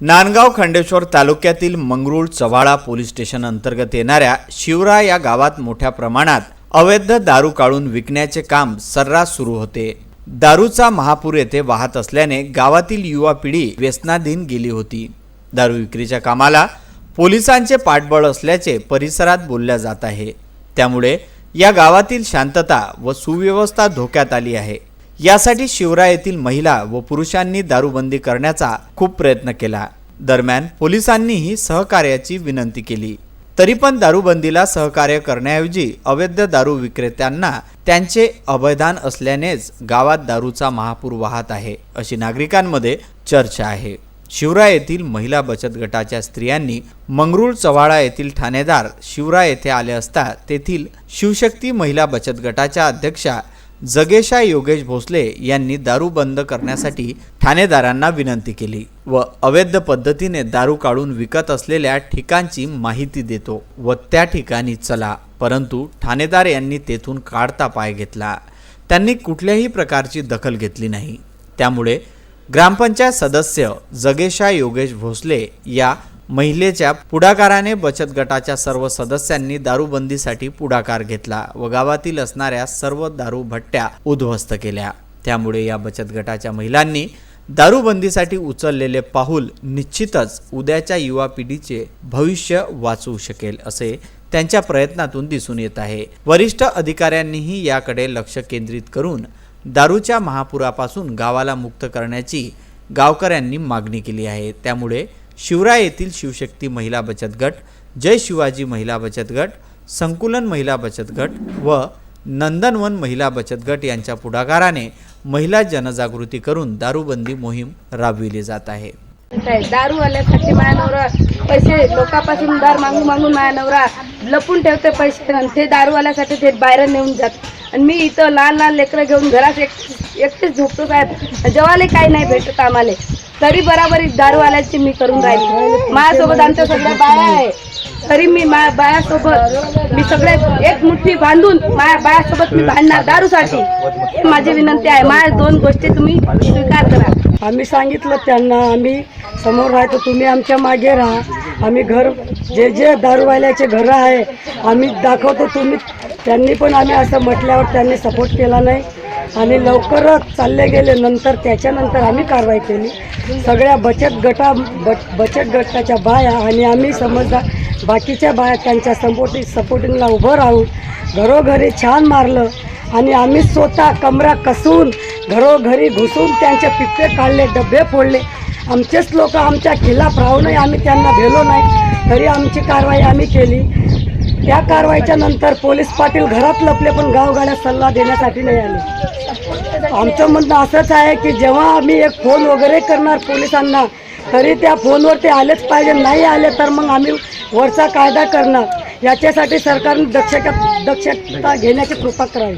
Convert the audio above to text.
नांदगाव खंडेश्वर तालुक्यातील Mangrul चव्हाळा police station अंतर्गत येणाऱ्या शिवरा या गावात मोठ्या प्रमाणात अवैध दारू काढून विकण्याचे काम सर्रास सुरू होते। दारूचा महापूर येथे वाहत असल्याने गावातील युवा पिढी व्यसनाधीन गेली होती। दारू विक्रीच्या कामाला पोलिसांचे पाठबळ असल्याचे परिसरात बोलल्या जात आहे। त्यामुळे या गावातील शांतता व सुव्यवस्था धोक्यात आली आहे। यासाठी शिवरा येथील महिला व पुरुषांनी दारूबंदी करण्याचा खूप प्रयत्न केला। दरम्यान पोलिसांनीही सहकार्याची विनंती केली, तरी पण दारूबंदीला सहकार्य करण्याऐवजी अवैध दारू विक्रेत्यांना त्यांचे अवैधान असल्यानेच गावात दारूचा महापूर वाहत आहे, अशी नागरिकांमध्ये चर्चा आहे। शिवरा येथील महिला बचत गटाच्या स्त्रियांनी मंगरुळ चव्हाळा येथील ठाणेदार शिवरा येथे आले असता तेथील शिवशक्ती महिला बचत गटाच्या अध्यक्षा जगेशा योगेश भोसले यांनी दारू बंद करण्यासाठी ठाणेदारांना विनंती केली व अवैध पद्धतीने दारू काढून विकत असलेल्या ठिकाणची माहिती देतो व त्या ठिकाणी चला, परंतु ठाणेदार यांनी तेथून काढता पाय घेतला। त्यांनी कुठल्याही प्रकारची दखल घेतली नाही। त्यामुळे ग्रामपंचायत सदस्य जगेशा योगेश भोसले या महिलेच्या पुढाकाराने बचत गटाच्या सर्व सदस्यांनी दारूबंदीसाठी पुढाकार घेतला व गावातील असणाऱ्या सर्व दारू भट्ट्या उद्ध्वस्त केल्या। त्यामुळे या बचत गटाच्या महिलांनी दारूबंदीसाठी उचललेले पाऊल निश्चितच उद्याच्या युवा पिढीचे भविष्य वाचवू शकेल असे त्यांच्या प्रयत्नातून दिसून येत आहे। वरिष्ठ अधिकाऱ्यांनीही याकडे लक्ष केंद्रित करून दारूच्या महापुरापासून गावाला मुक्त करण्याची गावकऱ्यांनी मागणी केली आहे। त्यामुळे शिवरा येथील शिवशक्ती महिला बचत गट, जय शिवाजी महिला बचत गट, संकुलन महिला बचत गट व नंदनवन महिला बचत गट यांच्या पुढाकाराने महिला जनजागृती करून दारूबंदी मोहीम राबविली जात आहे। दारू वाल्यासाठी माझा नवरा पैसे लोकांपासून दार मागून माझा नवरा लपून ठेवते पैसे आणि ते दारूवाल्यासाठी ते बाहेर नेऊन जात आणि मी इथं लहान लेकरं घेऊन घरात एकटेच झोपतो साहेब। जेवायला काही नाही भेटत आम्हाला, तरी बराबरी दारूवाल्याची मी करून राहिली। माझ्यासोबत आमच्या सगळ्या बाया आहे, तरी मी माझ्या बायासोबत मी सगळे एक मुठ्ठी बांधून माझ्या बायासोबत मी भांडणार दारूसाठी। माझी विनंती आहे, माझ्या दोन गोष्टी तुम्ही स्वीकार करा। आम्ही सांगितलं त्यांना, आम्ही समोर राहतो, तुम्ही आमच्या मागे राहा। आम्ही घर जे दारूवाल्याचे घरं आहे आम्ही दाखवतो, तुम्ही त्यांनी पण आम्ही असं म्हटल्यावर त्यांनी सपोर्ट केला नाही आणि लवकरच चालले गेले। नंतर त्याच्यानंतर आम्ही कारवाई केली। सगळ्या बचत गटाच्या बाया आणि आम्ही समजदार बाकीच्या बाया त्यांच्या सपोर्टिंगला उभं राहून घरोघरी छान मारलं आणि आम्ही स्वतः कमरा कसून घरोघरी घुसून त्यांचे पित्ते काढले, डबे फोडले। आमचेच लोक आमच्या खिलाफ राहूनही आम्ही त्यांना भेलो नाही, तरी आमची कारवाई आम्ही केली। त्या कारवाईच्या नंतर पोलीस पाटील घरात लपले पण गावगाड्यात सल्ला देण्यासाठी नाही आले। आमचं म्हणणं असंच आहे की जेव्हा आम्ही एक फोन वगैरे करणार पोलिसांना तरी त्या फोनवर ते आलेच पाहिजे, नाही आले तर मग आम्ही वरचा कायदा करणार। याच्यासाठी सरकारने दक्षता घेण्याची कृपा करावी।